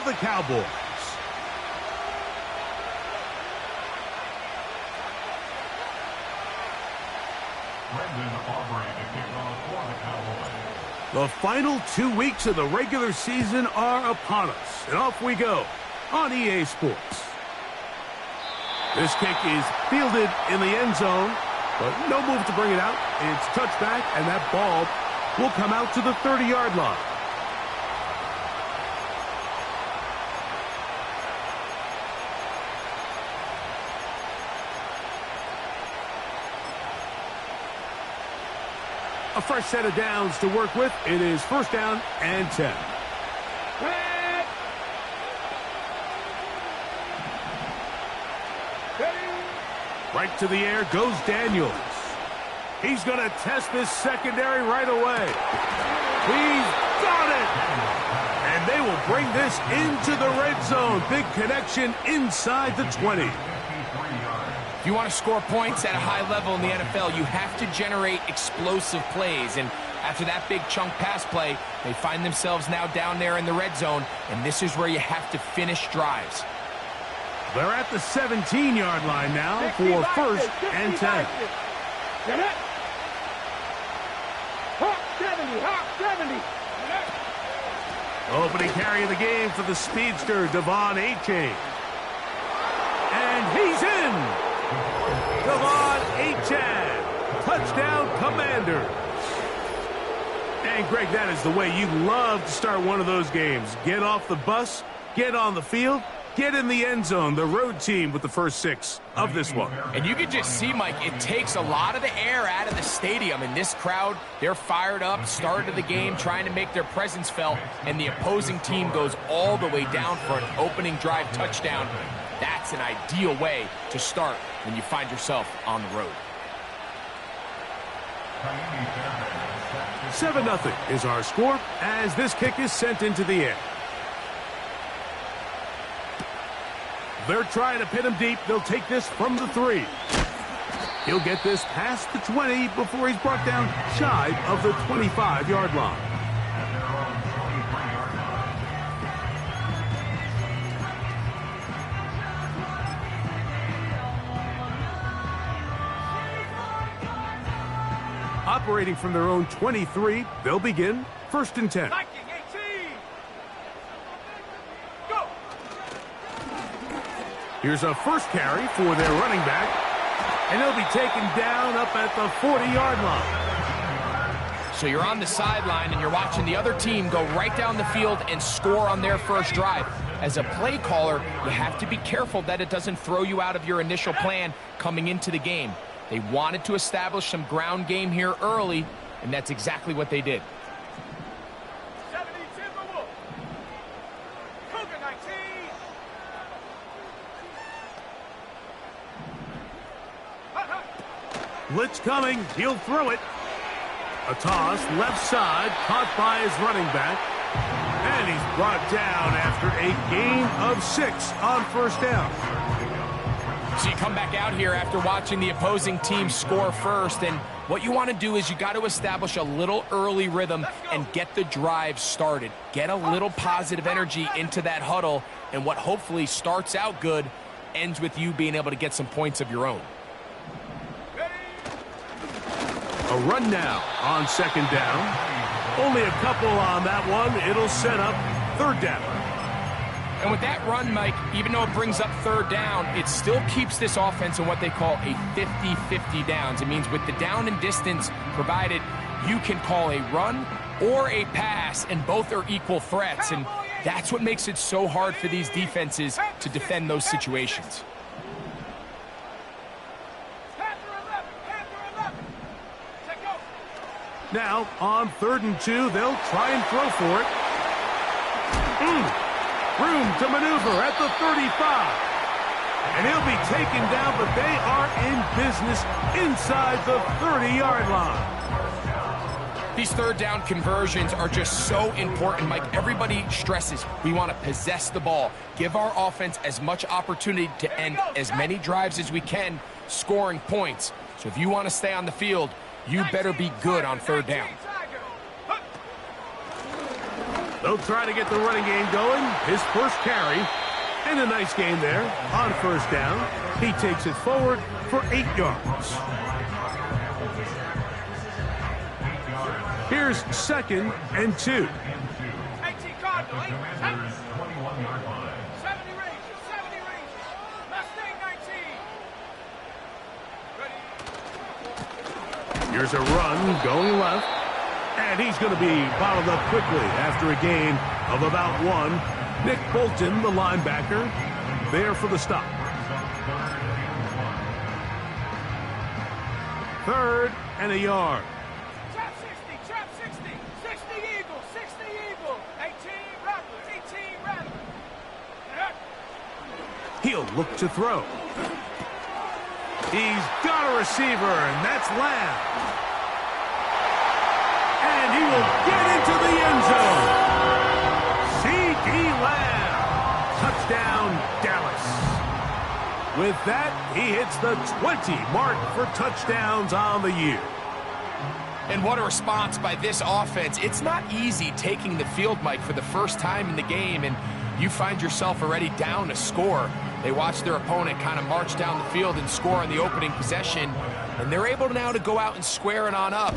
of the Cowboys. The final 2 weeks of the regular season are upon us, and off we go on EA Sports. This kick is fielded in the end zone, but no move to bring it out. It's touchback, and that ball will come out to the 30-yard line. A fresh set of downs to work with. It is 1st down and 10. Right to the air goes Daniels. He's going to test this secondary right away. He's got it! And they will bring this into the red zone. Big connection inside the 20. If you want to score points at a high level in the NFL, you have to generate explosive plays. And after that big chunk pass play, they find themselves now down there in the red zone, and this is where you have to finish drives. They're at the 17-yard line now for 1st and 10. Opening carry of the game for the speedster, Devon Achane. And he's in! Devon Achane, touchdown Commanders. And Greg, that is the way you love to start one of those games. Get off the bus, get on the field, get in the end zone. The road team with the first 6 of this one. And you can just see, Mike, it takes a lot of the air out of the stadium. And this crowd, they're fired up, start of the game, trying to make their presence felt. And the opposing team goes all the way down for an opening drive touchdown. That's an ideal way to start when you find yourself on the road. 7-0 is our score as this kick is sent into the air. They're trying to pin him deep. They'll take this from the 3. He'll get this past the 20 before he's brought down shy of the 25-yard line. Operating from their own 23, they'll begin 1st and 10. Here's a first carry for their running back, and he'll be taken down up at the 40-yard line. So you're on the sideline, and you're watching the other team go right down the field and score on their first drive. As a play caller, you have to be careful that it doesn't throw you out of your initial plan coming into the game. They wanted to establish some ground game here early, and that's exactly what they did. Blitz coming. He'll throw it. A toss, left side, caught by his running back. And he's brought down after a gain of 6 on 1st down. So you come back out here after watching the opposing team score first, and what you want to do is you got to establish a little early rhythm and get the drive started. Get a little positive energy into that huddle, and what hopefully starts out good ends with you being able to get some points of your own. A run now on 2nd down. Only a couple on that one. It'll set up 3rd down. And with that run, Mike, even though it brings up 3rd down, it still keeps this offense in what they call a 50-50 downs. It means with the down and distance provided, you can call a run or a pass, and both are equal threats. And that's what makes it so hard for these defenses to defend those situations. Now, on 3rd and 2, they'll try and throw for it. Room to maneuver at the 35. And he'll be taken down, but they are in business inside the 30-yard line. These 3rd down conversions are just so important, Mike. Everybody stresses we want to possess the ball, give our offense as much opportunity to end as many drives as we can, scoring points. So if you want to stay on the field, you better be good on 3rd down. They'll try to get the running game going. His first carry. And a nice game there on first down. He takes it forward for 8 yards. Here's 2nd and 2. 18 Cardinal, 8, 10. 70 ranges, 70 ranges. Mustang 19. Ready. Here's a run going left. And he's going to be bottled up quickly after a gain of about 1. Nick Bolton, the linebacker, there for the stop. 3rd and a yard. Trap 60, 60 Eagle, 60 Eagle. 18 Rattler, 18 Rattler. He'll look to throw. He's got a receiver, and that's Lamb. And he will get into the end zone. C.D. Lamb. Touchdown, Dallas. With that, he hits the 20 mark for touchdowns on the year. And what a response by this offense. It's not easy taking the field, Mike, for the first time in the game, and you find yourself already down a score. They watch their opponent kind of march down the field and score on the opening possession, and they're able now to go out and square it on up.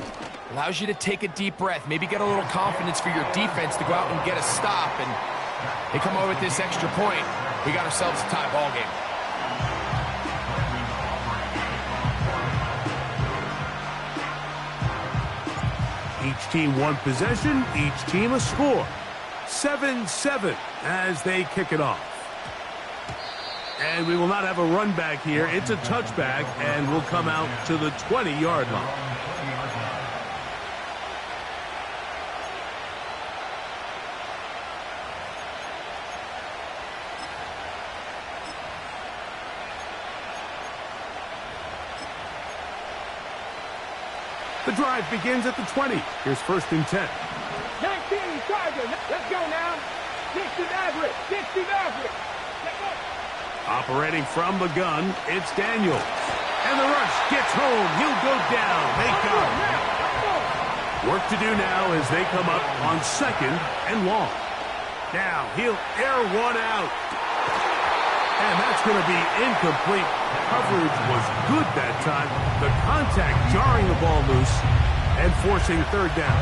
Allows you to take a deep breath, maybe get a little confidence for your defense to go out and get a stop, and they come over with this extra point. We got ourselves a tie ball game. Each team one possession, each team a score. 7-7 as they kick it off. And we will not have a run back here. It's a touchback, and will come out to the 20-yard line. The drive begins at the 20. Here's 1st and 10. 19 Charger, let's go now. 60 Maverick, 60 Maverick. Let's go. Operating from the gun, it's Daniels. And the rush gets home. He'll go down. They got him. Work to do now as they come up on 2nd and long. Now he'll air one out. And that's going to be incomplete. Coverage was good that time. The contact jarring the ball loose and forcing 3rd down.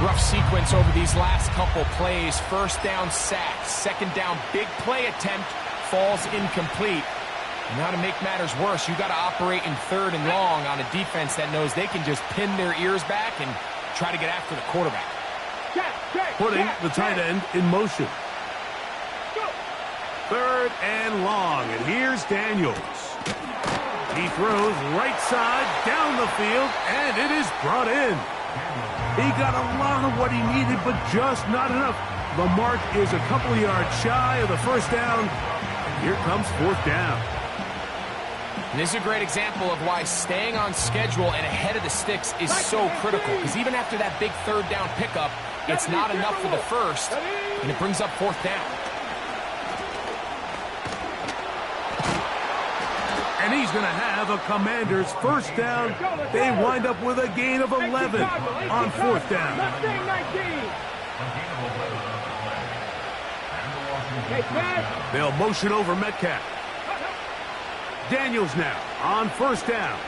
Rough sequence over these last couple plays. 1st down sack, 2nd down big play attempt, falls incomplete. And now to make matters worse, you got to operate in 3rd and long on a defense that knows they can just pin their ears back and try to get after the quarterback. Putting the tight end in motion. 3rd and long, and here's Daniels. He throws right side down the field, and it is brought in. He got a lot of what he needed, but just not enough. The mark is a couple yards shy of the 1st down. Here comes 4th down. And this is a great example of why staying on schedule and ahead of the sticks is so critical, because even after that big 3rd down pickup, it's not enough for the 1st, and it brings up 4th down. And he's going to have a Commander's 1st down. They wind up with a gain of 11 on 4th down. They'll motion over Metcalf. Daniels now on 1st down.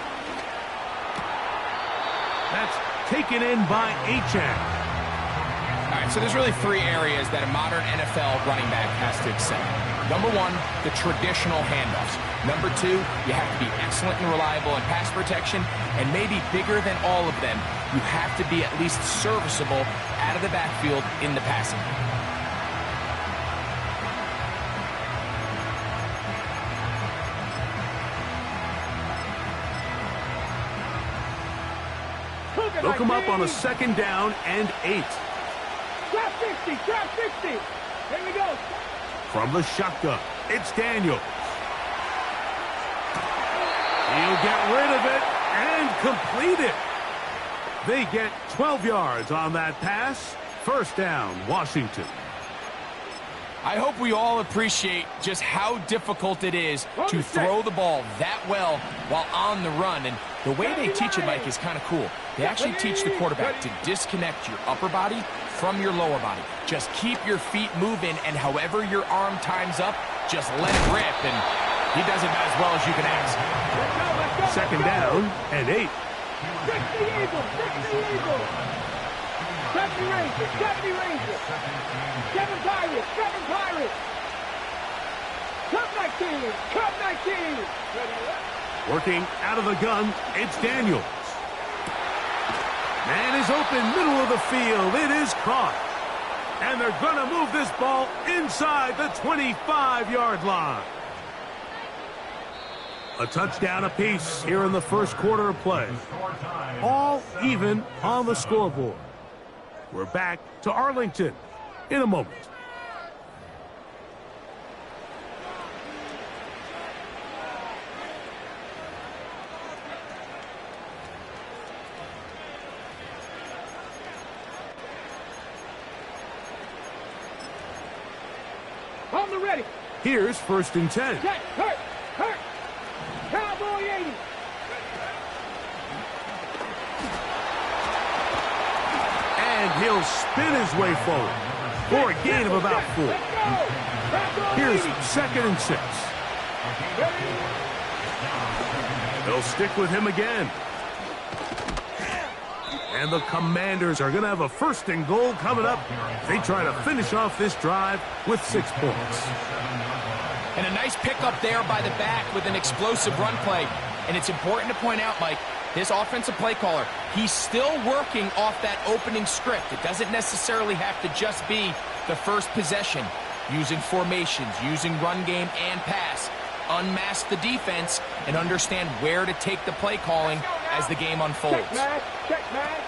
That's taken in by Achane. All right, so there's really 3 areas that a modern NFL running back has to excel. Number 1, the traditional handoffs. Number 2, you have to be excellent and reliable in pass protection. And maybe bigger than all of them, you have to be at least serviceable out of the backfield in the passing. They'll come up on a 2nd down and 8. Trap 60, trap 60. Here we go. From the shotgun, it's Daniels. He'll get rid of it and complete it. They get 12 yards on that pass. 1st down, Washington. I hope we all appreciate just how difficult it is to throw the ball that well while on the run. And The way they teach it, Mike, is kind of cool. They actually teach the quarterback to disconnect your upper body from your lower body. Just keep your feet moving, and however your arm times up, just let it rip, and he does it about as well as you can ask. Second down and 8. 60 Eagles, 60 Eagles. 70 Rangers, 70 Rangers. 7 Pirates, 7 Pirates. Cup 19, Cup 19. Working out of the gun, it's Daniels. Man is open, middle of the field. It is caught. And they're going to move this ball inside the 25-yard line. A touchdown apiece here in the first quarter of play. All even on the scoreboard. We're back to Arlington in a moment. On the ready. Here's 1st and 10. Check, hurt. Cowboy 80. And he'll spin his way forward for a gain of about 4. Here's 2nd and 6. They'll stick with him again. And the Commanders are going to have a 1st and goal coming up. They try to finish off this drive with 6 points. And a nice pickup there by the back with an explosive run play. And it's important to point out, Mike, this offensive play caller, he's still working off that opening script. It doesn't necessarily have to just be the first possession. Using formations, using run game and pass. Unmask the defense and understand where to take the play calling as the game unfolds. Check, man.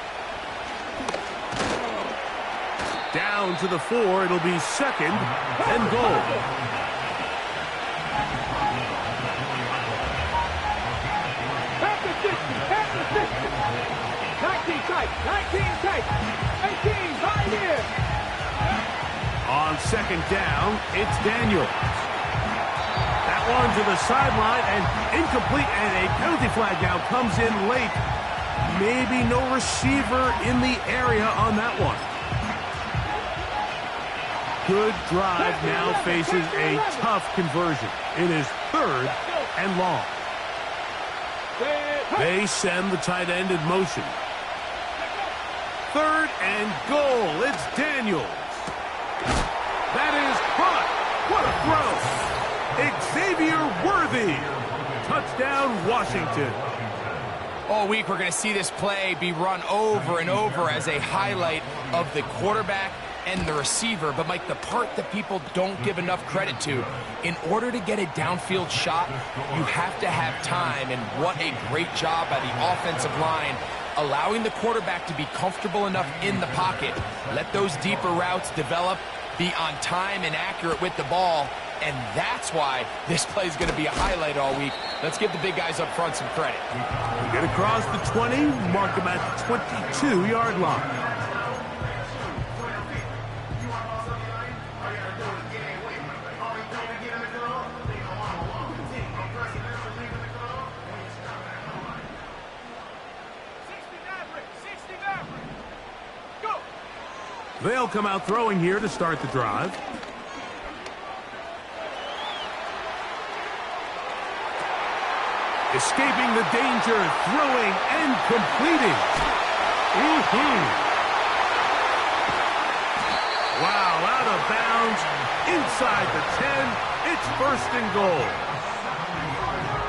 Down to the 4, it'll be 2nd and goal. After 60. 19 tight. 18 right here. On 2nd down, it's Daniels. That one to the sideline and incomplete, and a penalty flag now comes in late. Maybe no receiver in the area on that one. Good drive now faces a tough conversion. It is 3rd and long. They send the tight end in motion. 3rd and goal. It's Daniels. That is caught. What a throw. Xavier Worthy. Touchdown, Washington. All week we're going to see this play be run over and over as a highlight of the quarterback and the receiver. But, Mike, the part that people don't give enough credit to, in order to get a downfield shot, you have to have time. And what a great job by the offensive line, allowing the quarterback to be comfortable enough in the pocket, let those deeper routes develop, be on time and accurate with the ball. And that's why this play is going to be a highlight all week. Let's give the big guys up front some credit. Get across the 20, mark them at the 22-yard line. They'll come out throwing here to start the drive. Escaping the danger, throwing and completing. Wow, out of bounds, inside the 10. It's 1st and goal.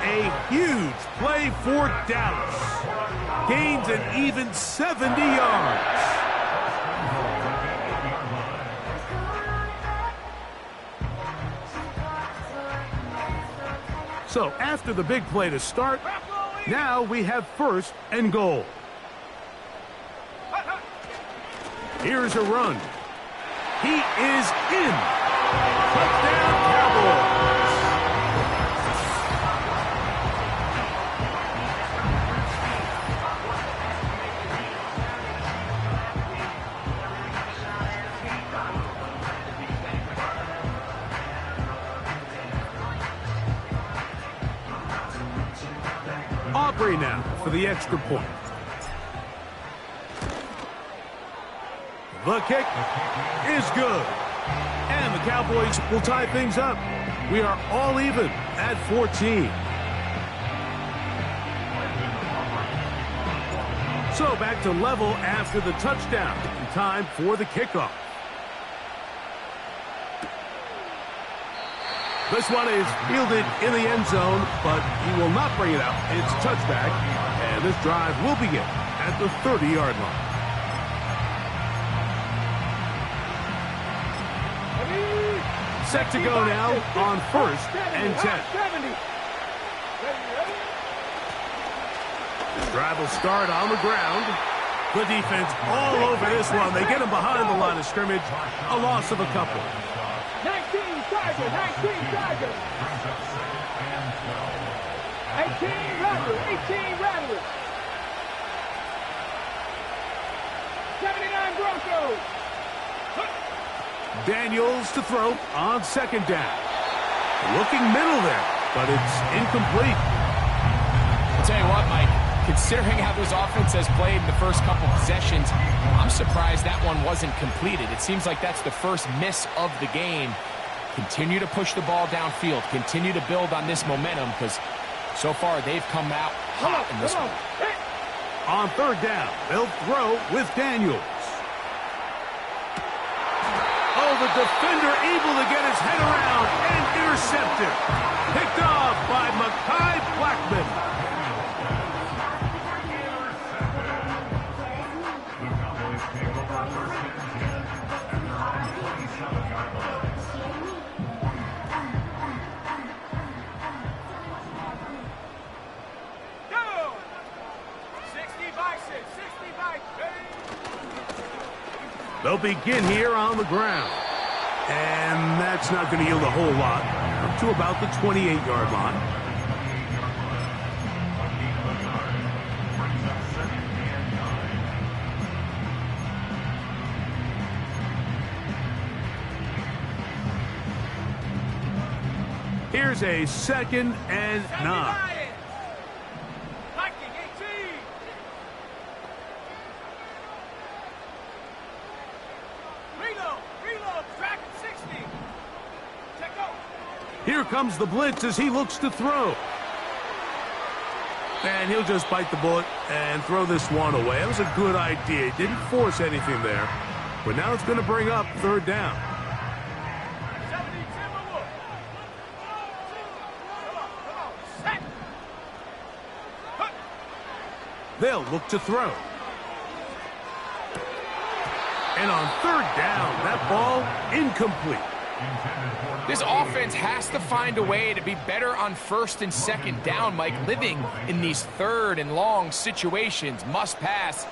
A huge play for Dallas. Gains an even 70 yards. So after the big play to start, now we have 1st and goal. Here's a run. He is in. Touchdown, Cowboys. Off free now for the extra point. The kick is good. And the Cowboys will tie things up. We are all even at 14. So back to level after the touchdown. Time for the kickoff. This one is fielded in the end zone, but he will not bring it out. It's touchback, and this drive will begin at the 30-yard line. Set to go now on 1st and 10. This drive will start on the ground. The defense all over this one. They get him behind the line of scrimmage. A loss of a couple. 19 Tigers, 19 Tigers. 18 Rattlers, 18 Rattlers. 79 Broncos. Daniels to throw on 2nd down. Looking middle there, but it's incomplete. I'll tell you what, Mike, considering how this offense has played in the first couple possessions, I'm surprised that one wasn't completed. It seems like that's the first miss of the game. Continue to push the ball downfield. Continue to build on this momentum because so far they've come out hot in this one. On 3rd down, they'll throw with Daniels. Oh, the defender able to get his head around and intercepted. Picked off by Mekhi Blackman. They'll begin here on the ground. And that's not going to yield a whole lot. Up to about the 28-yard line. Here's a 2nd and 9. Here comes the blitz as he looks to throw. And he'll just bite the bullet and throw this one away. That was a good idea. He didn't force anything there. But now it's going to bring up 3rd down. They'll look to throw. And on 3rd down, that ball incomplete. This offense has to find a way to be better on 1st and 2nd down, Mike. Living in these 3rd and long situations, must pass,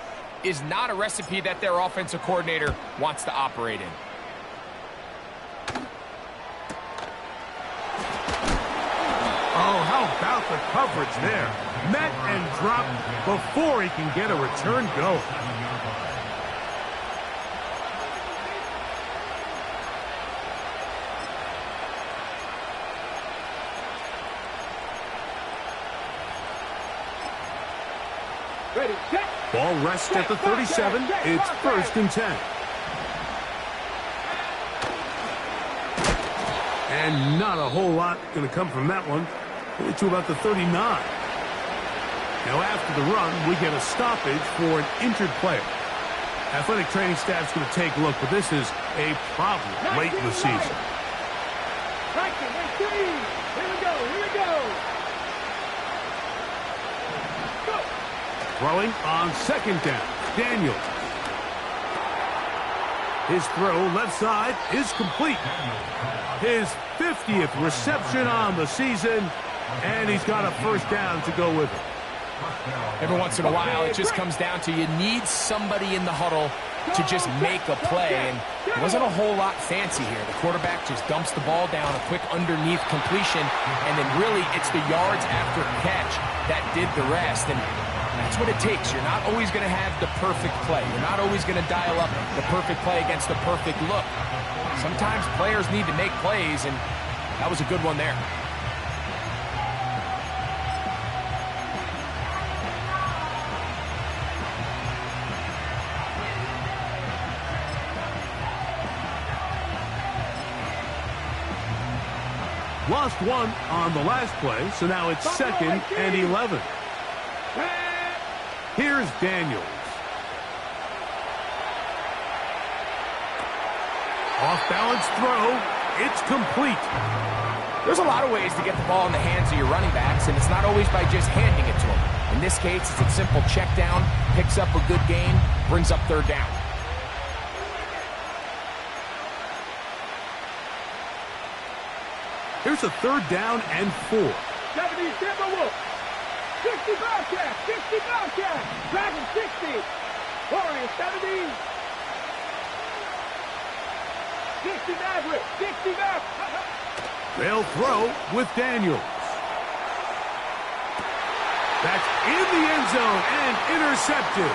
is not a recipe that their offensive coordinator wants to operate in. Oh, how about the coverage there? Met and dropped before he can get a return go. Ball rests at the 37. It's 1st and 10. And not a whole lot going to come from that one. Only to about the 39. Now after the run, we get a stoppage for an injured player. Athletic training staff's going to take a look, but this is a problem late in the season. Here we go. Throwing on 2nd down. Daniels. His throw left side is complete. His 50th reception on the season, and he's got a 1st down to go with it. Every once in a while, it just comes down to you need somebody in the huddle to just make a play, and it wasn't a whole lot fancy here. The quarterback just dumps the ball down, a quick underneath completion, and then really it's the yards after catch that did the rest, and that's what it takes. You're not always going to have the perfect play. You're not always going to dial up the perfect play against the perfect look. Sometimes players need to make plays, and that was a good one there. Lost one on the last play, so now it's 2nd and 11. Here's Daniels. Off-balance throw. It's complete. There's a lot of ways to get the ball in the hands of your running backs, and it's not always by just handing it to them. In this case, it's a simple check down, picks up a good gain, brings up 3rd down. Here's a 3rd down and 4. 70 Timberwolves. 60 Bobcats. 60 Bobcats. Dragon 60. Warriors 70. 60 Mavericks. 60 Mavericks. They'll throw with Daniels. That's in the end zone and intercepted.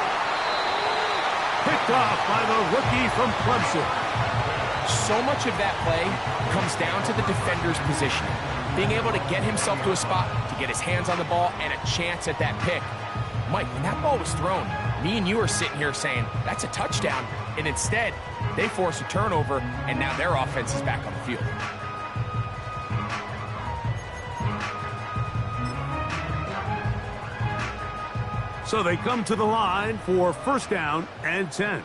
Picked off by the rookie from Clemson. So much of that play comes down to the defender's positioning. Being able to get himself to a spot, to get his hands on the ball, and a chance at that pick. Mike, when that ball was thrown, me and you are sitting here saying, that's a touchdown. And instead, they force a turnover, and now their offense is back on the field. So they come to the line for 1st down and 10.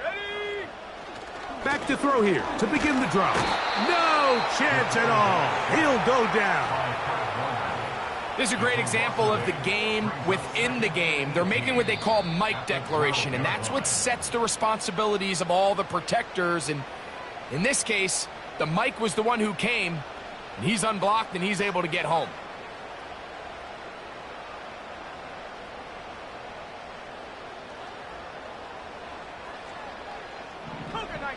Ready. Back to throw here to begin the drive. No chance at all. He'll go down. This is a great example of the game within the game. They're making what they call Mike declaration, and that's what sets the responsibilities of all the protectors. And in this case, the Mike was the one who came, and he's unblocked, and he's able to get home. Cougar 19.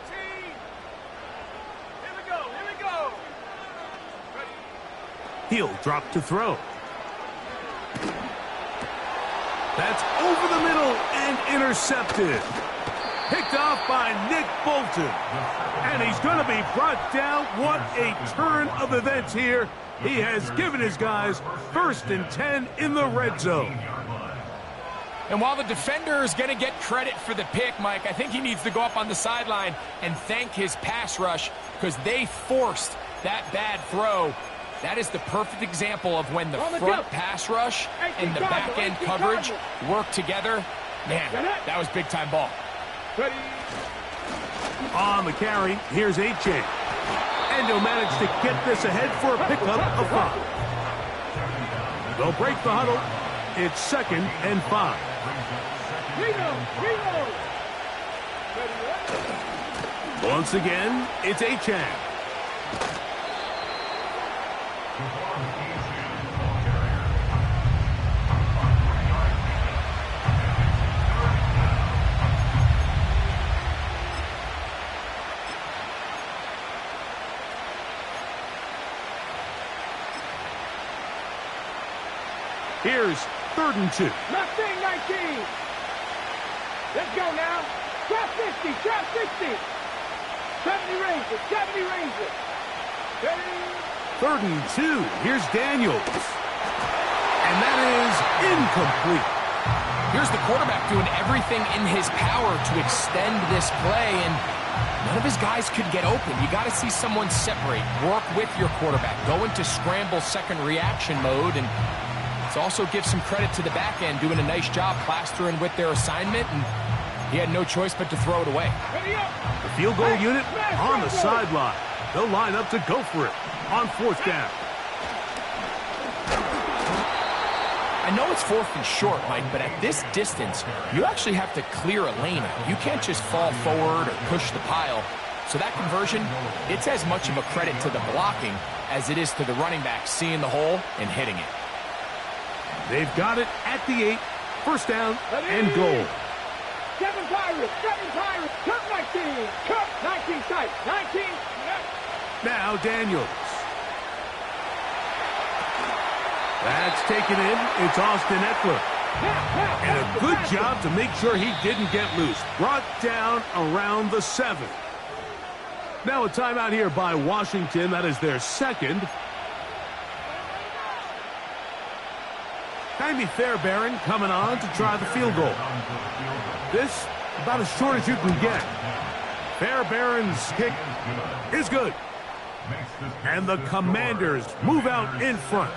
Here we go. Here we go. Ready. He'll drop to throw. That's over the middle and intercepted. Picked off by Nick Bolton. And he's going to be brought down. What a turn of events here. He has given his guys 1st and 10 in the red zone. And while the defender is going to get credit for the pick, Mike, I think he needs to go up on the sideline and thank his pass rush because they forced that bad throw. That is the perfect example of when the front pass rush and the back end coverage work together. Man, that was big-time ball. Ready. On the carry, here's A-Chain. And he'll manage to get this ahead for a pickup of 5. They'll break the huddle. It's 2nd and 5. Once again, it's A-Chain. Here's 3rd and 2. Mustang 19. Let's go now. Drop 50. Drop 50. 70 Rangers. 70 Rangers. Ready. 3rd and 2. Here's Daniels. And that is incomplete. Here's the quarterback doing everything in his power to extend this play, and none of his guys could get open. You got to see someone separate, work with your quarterback, go into scramble second reaction mode, and also give some credit to the back end, doing a nice job plastering with their assignment, and he had no choice but to throw it away. The field goal unit on the sideline. They'll line up to go for it on 4th down. I know it's 4th and short, Mike, but at this distance, you actually have to clear a lane out. You can't just fall forward or push the pile. So that conversion, it's as much of a credit to the blocking as it is to the running back seeing the hole and hitting it. They've got it at the 8. 1st down and goal. 7 Pirates. 7 Pirates. Cup 19. Cup 19 tight. 19. Now Daniels. That's taken in. It's Austin Eckler. And a good job to make sure he didn't get loose. Brought down around the 7. Now a timeout here by Washington. That is their 2nd. Jaime Fairbairn coming on to try the field goal. This about as short as you can get. Fairbairn's kick is good. And the Commanders move out in front.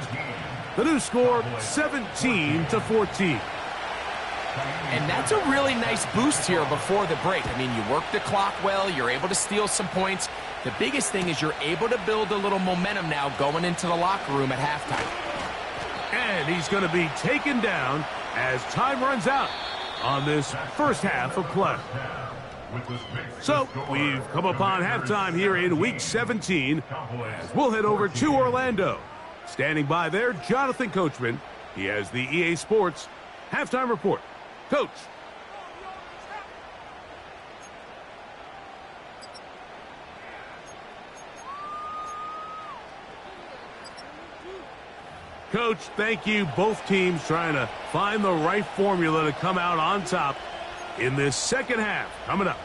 The new score, 17-14. And that's a really nice boost here before the break. I mean, you work the clock well, you're able to steal some points. The biggest thing is you're able to build a little momentum now going into the locker room at halftime. And he's going to be taken down as time runs out on this first half of play. So, we've come upon halftime here in Week 17. As we'll head over to Orlando. Standing by there, Jonathan Coachman. He has the EA Sports halftime report. Coach. Coach, thank you. Both teams trying to find the right formula to come out on top in this second half. Coming up.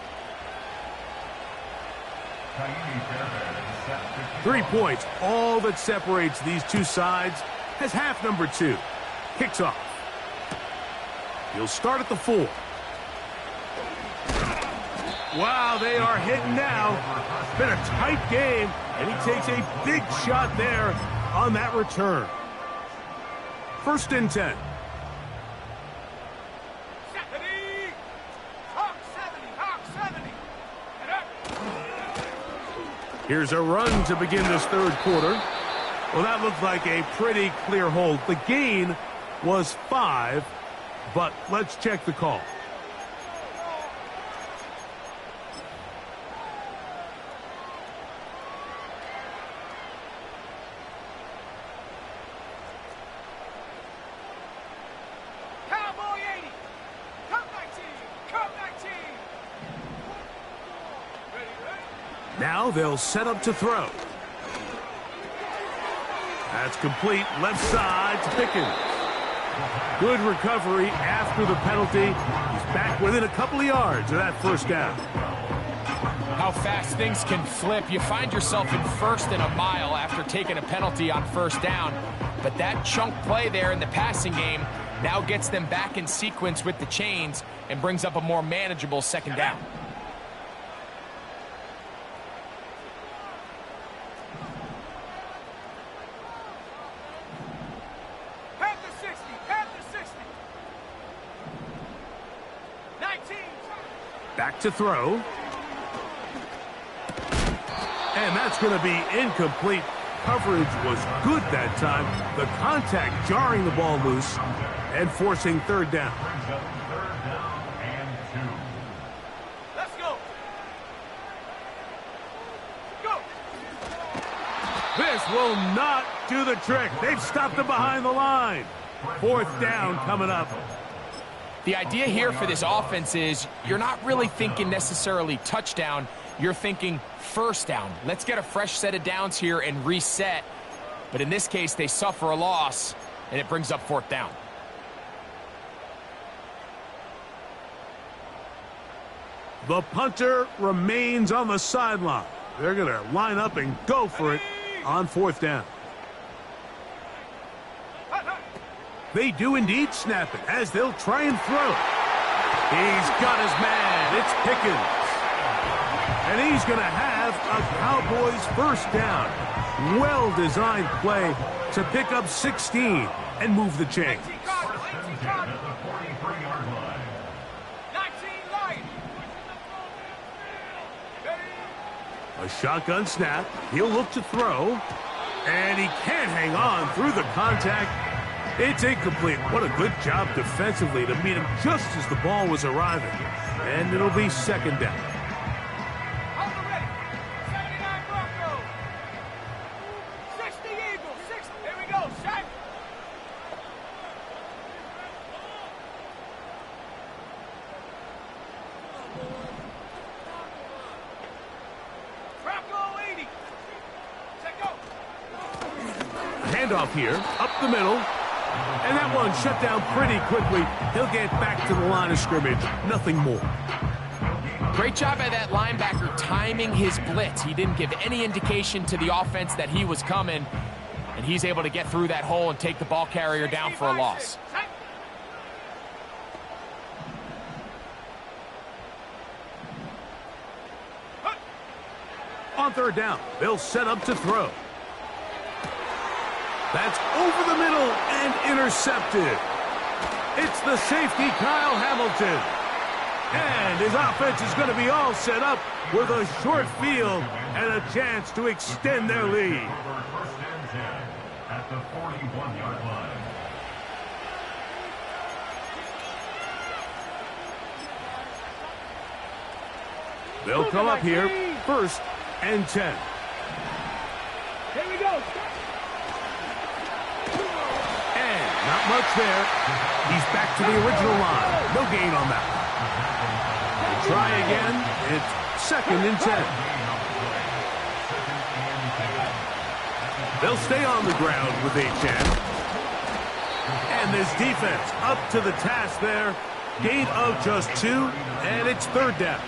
3 points, all that separates these two sides, has half number 2. Kicks off. He'll start at the 4. Wow, they are hitting now. It's been a tight game, and he takes a big shot there on that return. 1st and 10. Here's a run to begin this third quarter. Well, that looked like a pretty clear hold. The gain was 5, but let's check the call. Cowboy 80. Come 19. Come 19. Now they'll set up to throw. That's complete left side to Pickens. Good recovery after the penalty. He's back within a couple of yards of that first down. How fast things can flip. You find yourself in 1st and a mile after taking a penalty on 1st down. But that chunk play there in the passing game now gets them back in sequence with the chains and brings up a more manageable 2nd down. Back to throw. And that's going to be incomplete. Coverage was good that time. The contact jarring the ball loose and forcing 3rd down. Let's go. Go. This will not do the trick. They've stopped him behind the line. 4th down coming up. The idea here for this offense is you're not really thinking necessarily touchdown. You're thinking 1st down. Let's get a fresh set of downs here and reset. But in this case, they suffer a loss, and it brings up 4th down. The punter remains on the sideline. They're going to line up and go for it on 4th down. They do indeed snap it as they'll try and throw. He's got his man. It's Pickens. And he's going to have a Cowboys 1st down. Well-designed play to pick up 16 and move the chain. A shotgun snap. He'll look to throw. And he can't hang on through the contact. It's incomplete. What a good job defensively to meet him just as the ball was arriving. And it'll be 2nd down. Hold it ready. 79 Broncos. 60 Eagles. 60. Here we go. Shot. Bronco 80. Set go. Handoff here. Up the middle. And that one shut down pretty quickly. He'll get back to the line of scrimmage. Nothing more. Great job by that linebacker timing his blitz. He didn't give any indication to the offense that he was coming. And he's able to get through that hole and take the ball carrier down for a loss. On third down, they'll set up to throw. That's over the middle and intercepted. It's the safety, Kyle Hamilton. And his offense is going to be all set up with a short field and a chance to extend their lead. First and 10 at the 41-yard line. They'll come up here, first and 10. Here we go. And not much there. He's back to the original line. No gain on that. We'll try again. It's second and 10. They'll stay on the ground with Achane. And this defense up to the task there. Gain of just 2, and it's third down.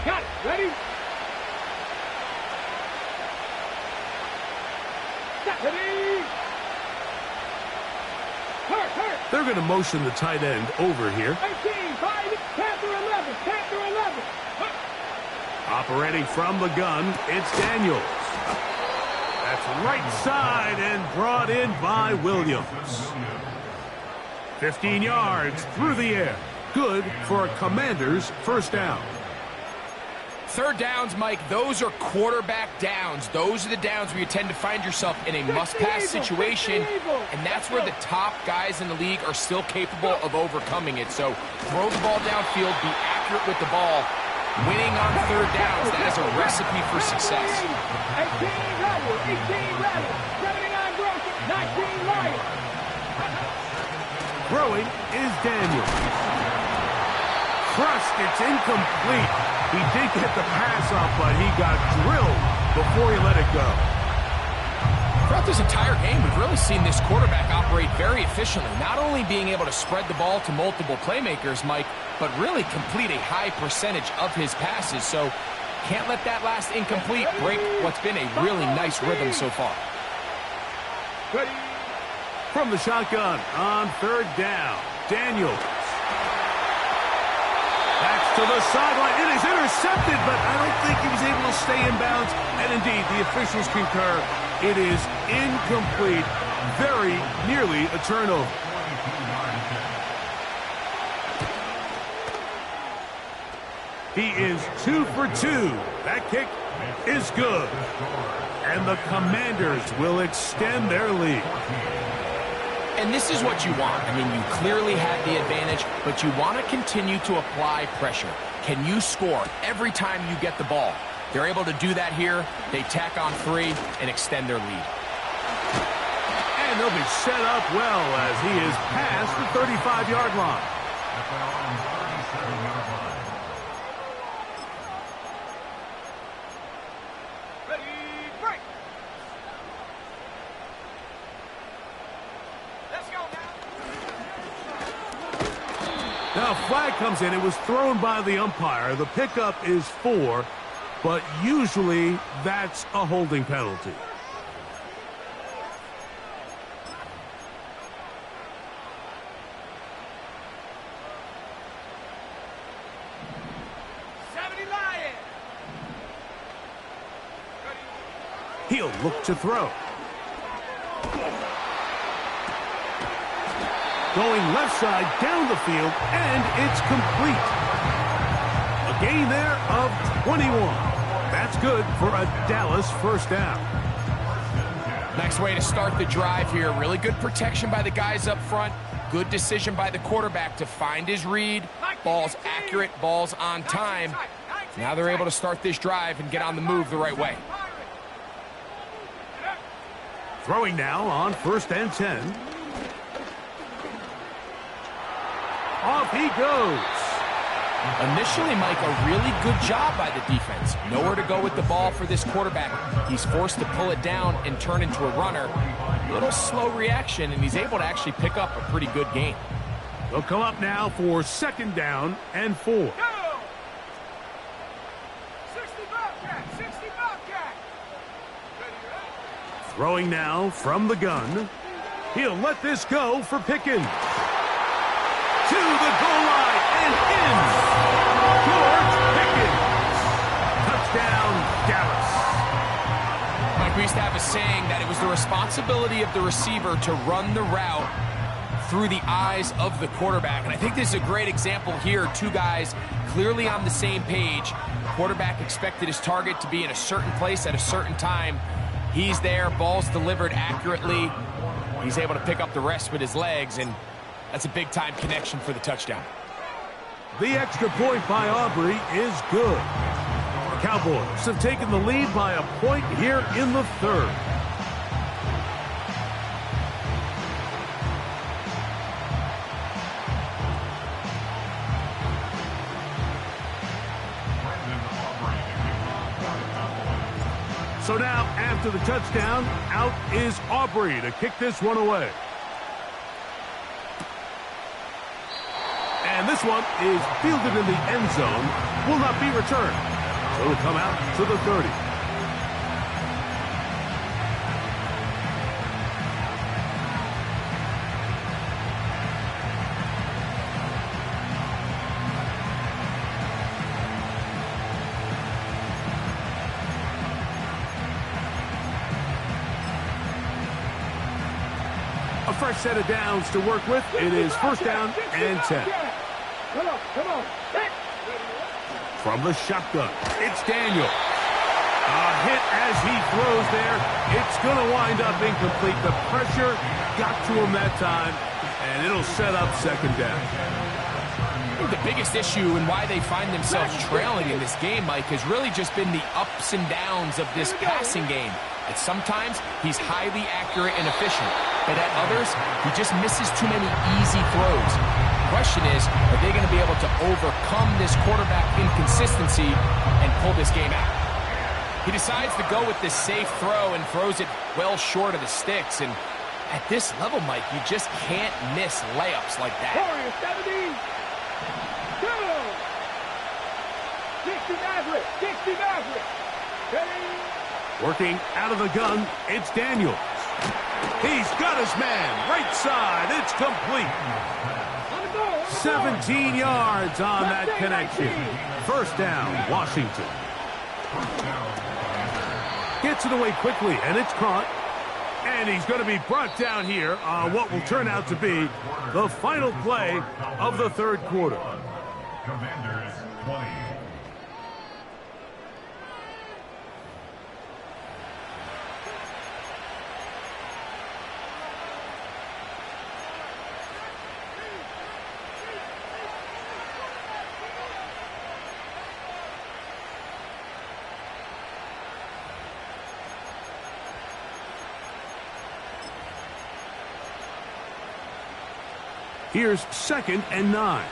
Got it. Ready? Ready? Hurt. They're going to motion the tight end over here. 18, 5, Panther 11, Panther 11. Operating from the gun, it's Daniels. That's right side and brought in by Williams. 15 yards through the air. Good for a Commander's first down. Third downs, Mike, those are quarterback downs. Those are the downs where you tend to find yourself in a must-pass situation, and that's where the top guys in the league are still capable of overcoming it. So throw the ball downfield, be accurate with the ball. Winning on third downs, that is a recipe for success. 18 Rebel, 18 Rebel, 79 Broken, 19 Lion. Throwing is Daniels. Crushed, it's incomplete. He did get the pass off, but he got drilled before he let it go. Throughout this entire game, we've really seen this quarterback operate very efficiently, not only being able to spread the ball to multiple playmakers, Mike, but really complete a high percentage of his passes. So can't let that last incomplete break what's been a really nice rhythm so far. Ready? From the shotgun on third down, Daniels. That's to the sideline. It is intercepted, but I don't think he was able to stay in bounds. And indeed, the officials concur. It is incomplete. Very nearly a turnover. He is 2 for 2. That kick is good. And the Commanders will extend their lead. And this is what you want. I mean, you clearly had the advantage, but you want to continue to apply pressure. Can you score every time you get the ball? They're able to do that here. They tack on 3 and extend their lead. And they'll be set up well as he is past the 35-yard line. Now, flag comes in. It was thrown by the umpire. The pickup is 4, but usually that's a holding penalty. He'll look to throw. Going left side down the field, and it's complete. A gain there of 21. That's good for a Dallas first down. Next way to start the drive here. Really good protection by the guys up front. Good decision by the quarterback to find his read. Ball's accurate, ball's on time. Now they're able to start this drive and get on the move the right way. Throwing now on first and 10. Off he goes. Initially, Mike, a really good job by the defense. Nowhere to go with the ball for this quarterback. He's forced to pull it down and turn into a runner. A little slow reaction, and he's able to actually pick up a pretty good gain. They'll come up now for second down and 4. Go! 60 Bobcat, 60 Bobcat. Throwing now from the gun. He'll let this go for Pickens. To the goal line and in. George Pickens. Touchdown, Dallas. Mike, we used to have a saying that it was the responsibility of the receiver to run the route through the eyes of the quarterback. And I think this is a great example here. Two guys clearly on the same page. Quarterback expected his target to be in a certain place at a certain time. He's there, ball's delivered accurately. He's able to pick up the rest with his legs, and that's a big-time connection for the touchdown. The extra point by Aubrey is good. Cowboys have taken the lead by a point here in the third. So now, after the touchdown, out is Aubrey to kick this one away. And this one is fielded in the end zone, will not be returned. So it'll come out to the 30. A fresh set of downs to work with. It is first down and 10. Come on. From the shotgun, it's Daniel. A hit as he throws there. It's going to wind up incomplete. The pressure got to him that time, and it'll set up second down. I think the biggest issue and why they find themselves trailing in this game, Mike, has really just been the ups and downs of this passing game. At sometimes, he's highly accurate and efficient, but at others, he just misses too many easy throws. The question is, are they going to be able to overcome this quarterback inconsistency and pull this game out? He decides to go with this safe throw and throws it well short of the sticks, and at this level, Mike, you just can't miss layups like that. 70. Go. 60 Maverick. Ready. Working out of the gun, it's Daniels. He's got his man, right side, it's complete. 17 yards on that connection. First down, Washington. Gets it away quickly, and it's caught. And he's going to be brought down here on what will turn out to be the final play of the third quarter. Commanders 20. Here's second and 9.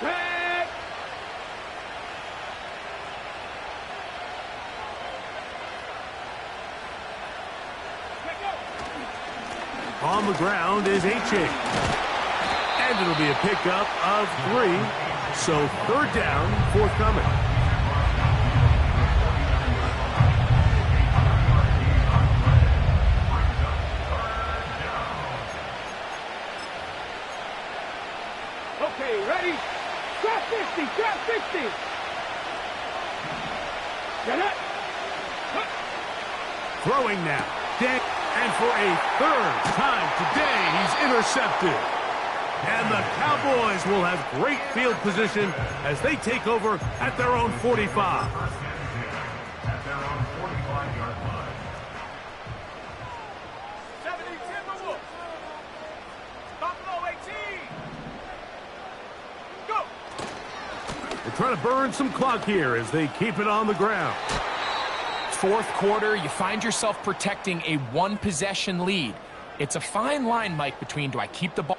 Back. On the ground is H.A. And it'll be a pickup of 3. So third down, forthcoming. Okay, ready? Drop 50. Get it? Throwing now. And for a third time today, he's intercepted. And the Cowboys will have great field position as they take over at their own 45. At their own 45-yard line. 70 Timberwolves. Buffalo 18. Go. They're trying to burn some clock here as they keep it on the ground. Fourth quarter, you find yourself protecting a one-possession lead. It's a fine line, Mike, between do I keep the ball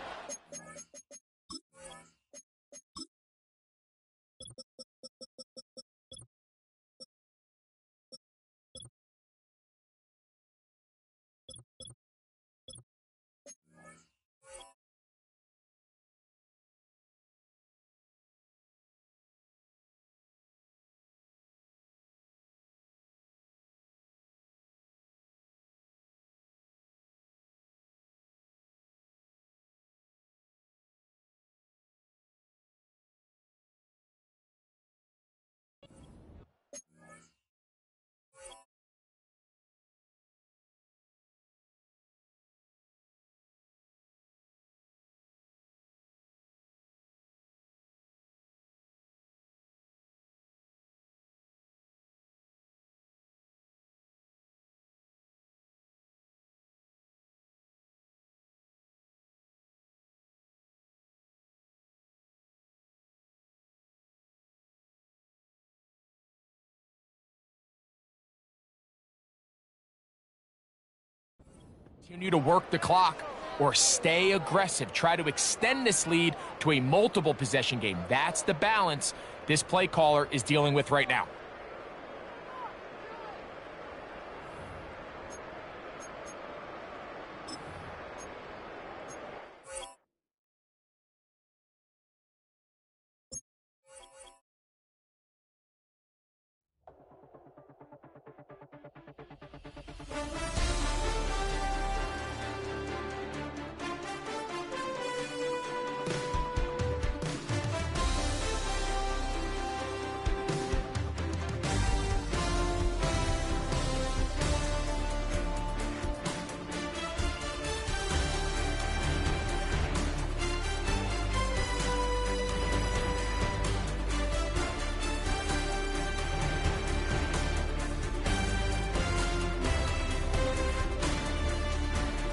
Continue to work the clock or stay aggressive. Try to extend this lead to a multiple possession game. That's the balance this play caller is dealing with right now.